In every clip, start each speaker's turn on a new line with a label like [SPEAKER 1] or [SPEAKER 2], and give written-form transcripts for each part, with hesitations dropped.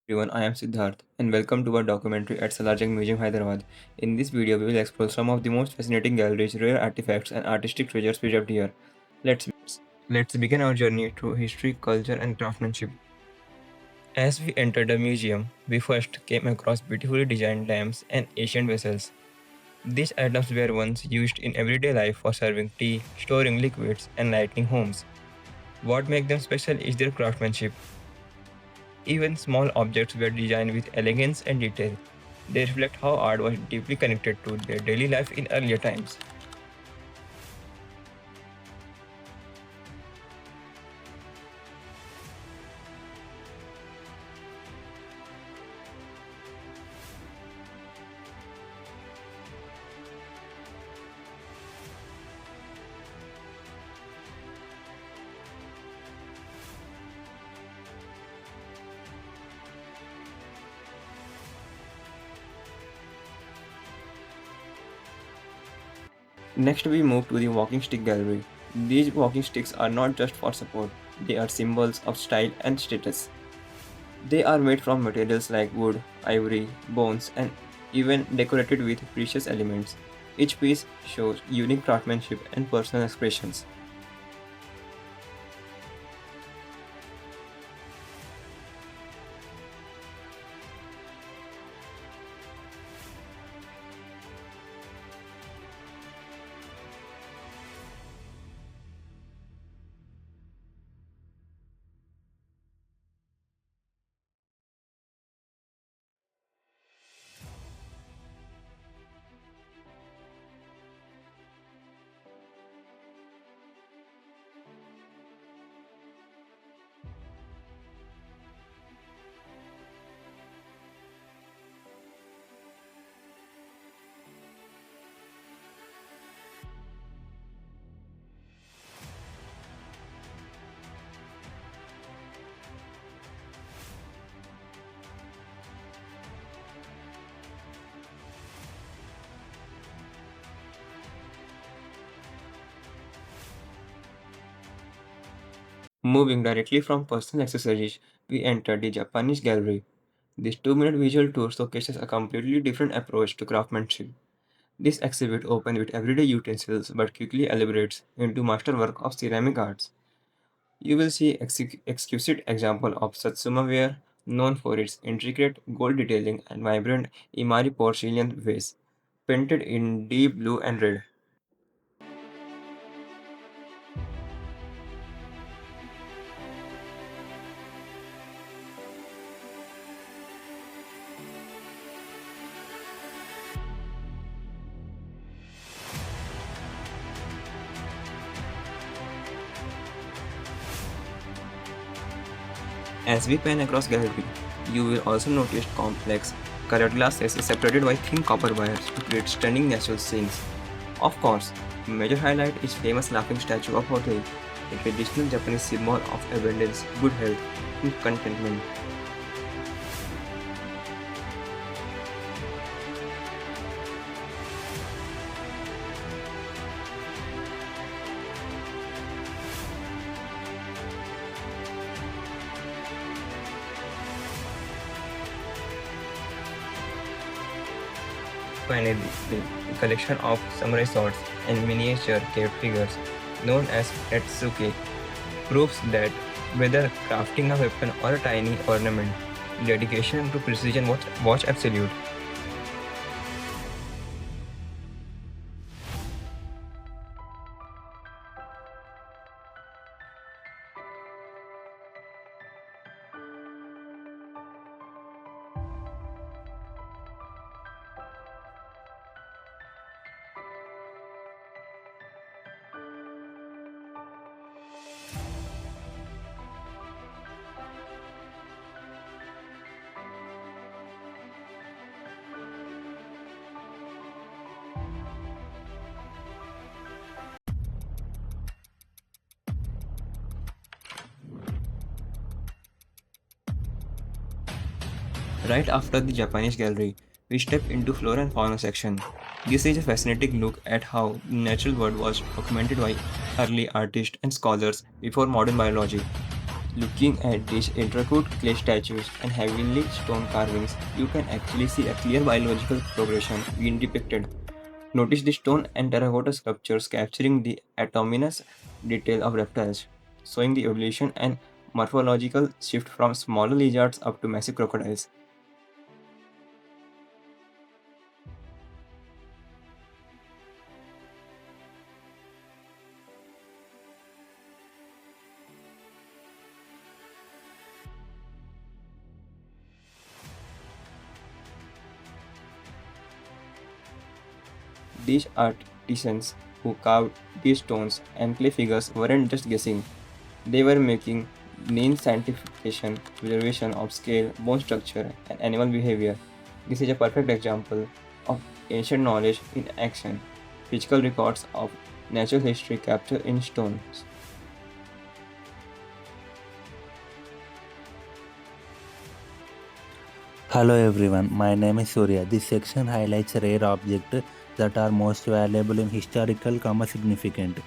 [SPEAKER 1] Everyone, I am Siddharth and welcome to our documentary at Salar Museum, Hyderabad. In this video, we will explore some of the most fascinating galleries, rare artifacts, and artistic treasures preserved here. Let's let's begin our journey through history, culture, and craftsmanship. As we entered the museum, we first came across beautifully designed lamps and ancient vessels. These items were once used in everyday life for serving tea, storing liquids, and lighting homes. What makes them special is their craftsmanship. Even small objects were designed with elegance and detail. They reflect how art was deeply connected to their daily life in earlier times. Next, we move to the walking stick gallery. These walking sticks are not just for support, they are symbols of style and status. They are made from materials like wood, ivory, bones, and even decorated with precious elements. Each piece shows unique craftsmanship and personal expressions. Moving directly from personal accessories, we enter the Japanese gallery. This 2-minute visual tour showcases a completely different approach to craftsmanship. This exhibit opens with everyday utensils but quickly elaborates into masterwork of ceramic arts. You will see exquisite example of Satsuma ware, known for its intricate gold detailing and vibrant Imari porcelain vase, painted in deep blue and red. As we pan across gallery, you will also notice complex colored glasses separated by thin copper wires to create stunning natural scenes. Of course, a major highlight is famous laughing statue of Hotel, a traditional Japanese symbol of abundance, good health, and contentment. Finally, the collection of samurai swords and miniature cave figures, known as Etsuke, proves that whether crafting a weapon or a tiny ornament, dedication to precision was absolute. Right after the Japanese gallery, we step into flora and fauna section. This is a fascinating look at how the natural world was documented by early artists and scholars before modern biology. Looking at these intricate clay statues and heavily stone carvings, you can actually see a clear biological progression being depicted. Notice the stone and terracotta sculptures capturing the atominous detail of reptiles, showing the evolution and morphological shift from smaller lizards up to massive crocodiles. These artisans who carved these stones and clay figures weren't just guessing, they were making mean scientification, observation of scale, bone structure, and animal behavior. This is a perfect example of ancient knowledge in action, physical records of natural history captured in stones.
[SPEAKER 2] Hello everyone, my name is Surya. This section highlights rare objects that are most valuable in historical, significant.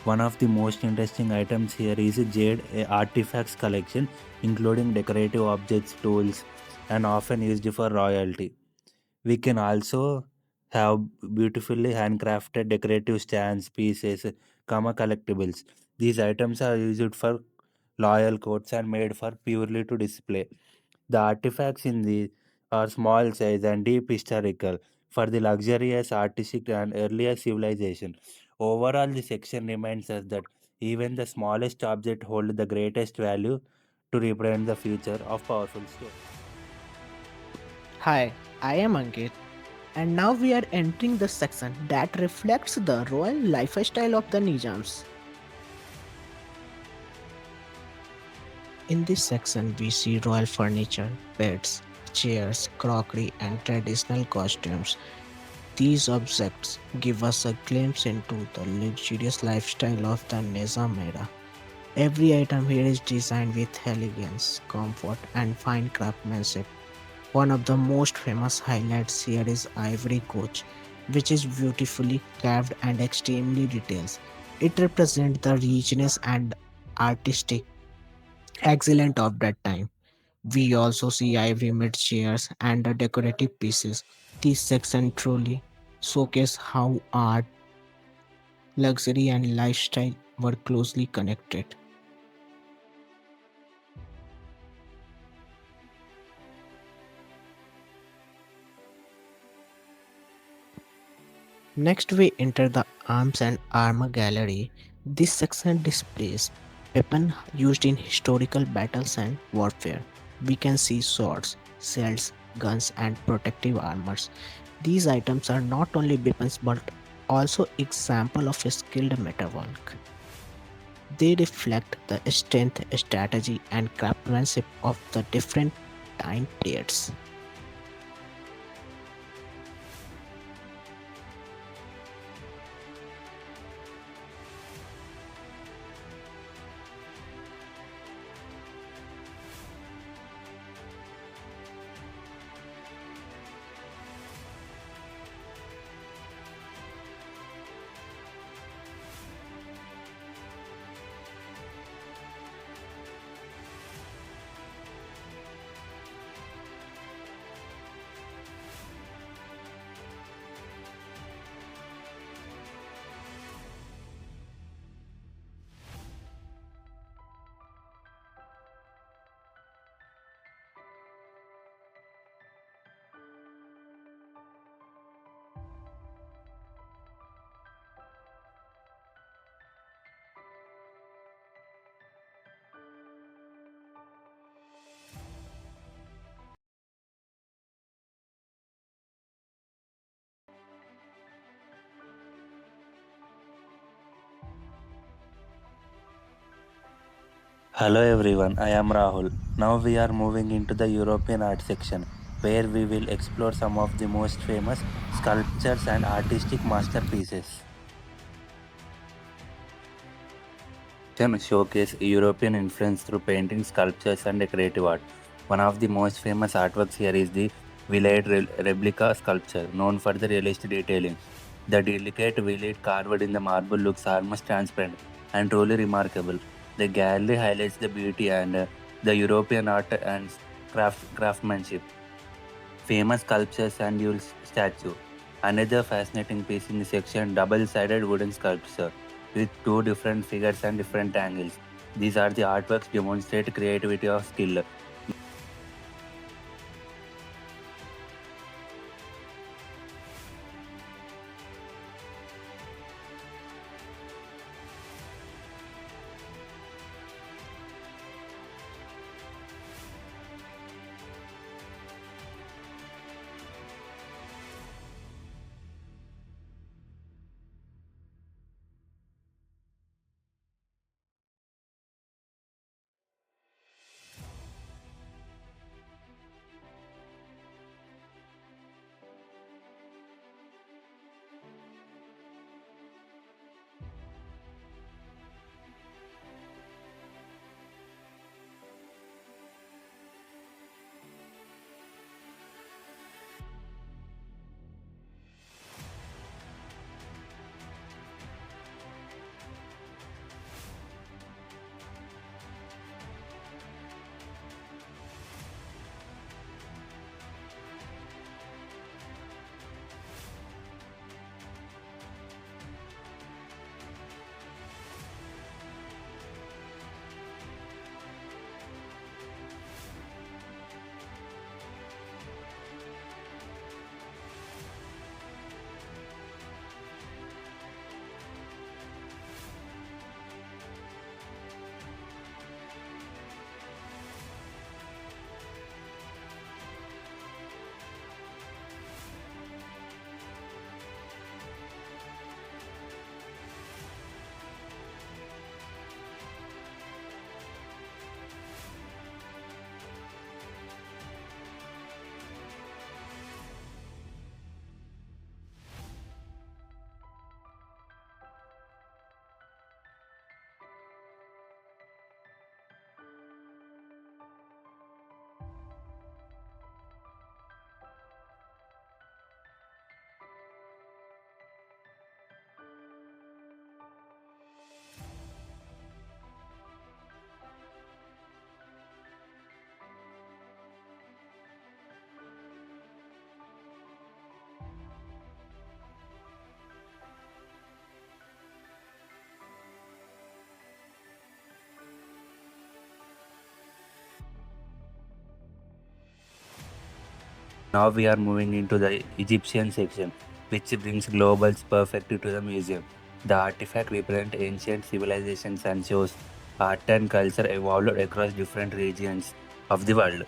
[SPEAKER 2] One of the most interesting items here is jade artifacts collection, including decorative objects, tools, and often used for royalty. We can also have beautifully handcrafted decorative stands, pieces, collectibles. These items are used for loyal coats and made for purely to display. The artifacts in these are small size and deep historical for the luxurious, artistic, and earlier civilization. Overall, the section reminds us that even the smallest object hold the greatest value to represent the future of powerful stories.
[SPEAKER 3] Hi, I am Ankit, and now we are entering the section that reflects the royal lifestyle of the Nizams. In this section, we see royal furniture, beds, chairs, crockery, and traditional costumes. These objects give us a glimpse into the luxurious lifestyle of the Nizam era. Every item here is designed with elegance, comfort, and fine craftsmanship. One of the most famous highlights here is Ivory Coach, which is beautifully carved and extremely detailed. It represents the richness and artistic excellence of that time. We also see ivory made chairs and the decorative pieces. This section truly showcase how art, luxury, and lifestyle were closely connected. Next, we enter the Arms and Armor Gallery. This section displays weapons used in historical battles and warfare. We can see swords, shields, guns, and protective armors. These items are not only weapons but also example of skilled metalwork. They reflect the strength, strategy, and craftsmanship of the different time periods.
[SPEAKER 2] Hello everyone, I am Rahul. Now we are moving into the European art section where we will explore some of the most famous sculptures and artistic masterpieces. Can showcase European influence through painting, sculptures, and decorative art. One of the most famous artworks here is the Villate replica sculpture, known for the realistic detailing. The delicate Villate carved in the marble looks almost transparent and truly remarkable. The gallery highlights the beauty and the European art and craftsmanship, famous sculptures and Yule statue. Another fascinating piece in the section, double-sided wooden sculpture with two different figures and different angles. These are the artworks demonstrate creativity of skill. Now we are moving into the Egyptian section, which brings globals perfectly to the museum. The artifact represent ancient civilizations and shows art and culture evolved across different regions of the world.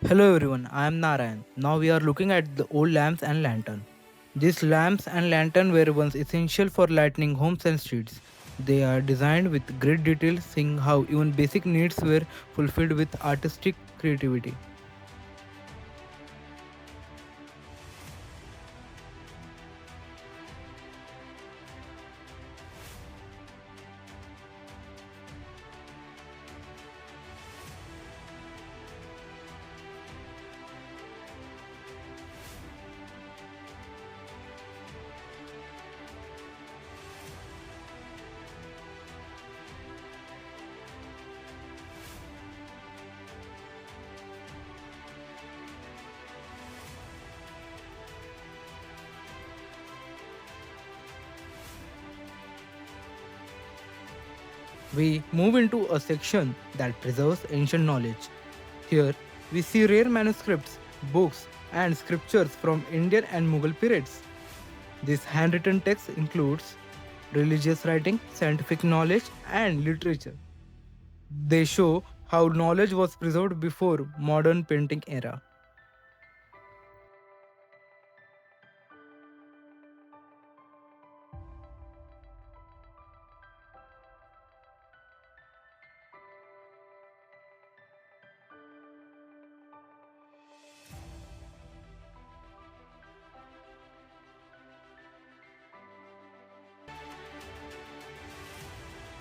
[SPEAKER 4] Hello everyone, I am Narayan. Now we are looking at the old lamps and lantern. These lamps and lantern were once essential for lighting homes and streets. They are designed with great detail, seeing how even basic needs were fulfilled with artistic creativity. We move into a section that preserves ancient knowledge. Here, we see rare manuscripts, books, and scriptures from Indian and Mughal periods. This handwritten text includes religious writing, scientific knowledge, and literature. They show how knowledge was preserved before modern printing era.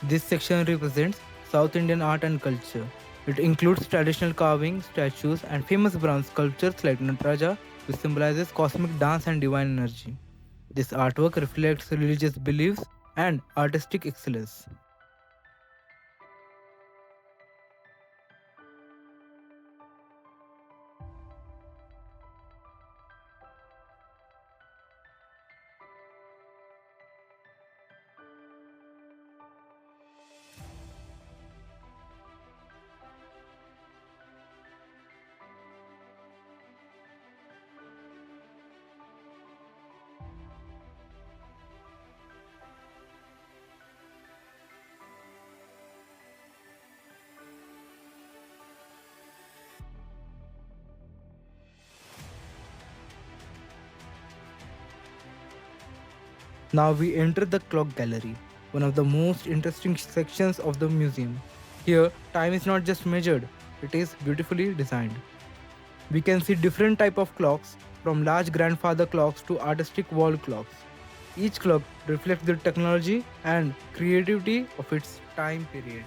[SPEAKER 4] This section represents South Indian art and culture. It includes traditional carving, statues, and famous bronze sculptures like Nataraja, which symbolizes cosmic dance and divine energy. This artwork reflects religious beliefs and artistic excellence. Now we enter the clock gallery, one of the most interesting sections of the museum. Here, time is not just measured, it is beautifully designed. We can see different type of clocks, from large grandfather clocks to artistic wall clocks. Each clock reflects the technology and creativity of its time period.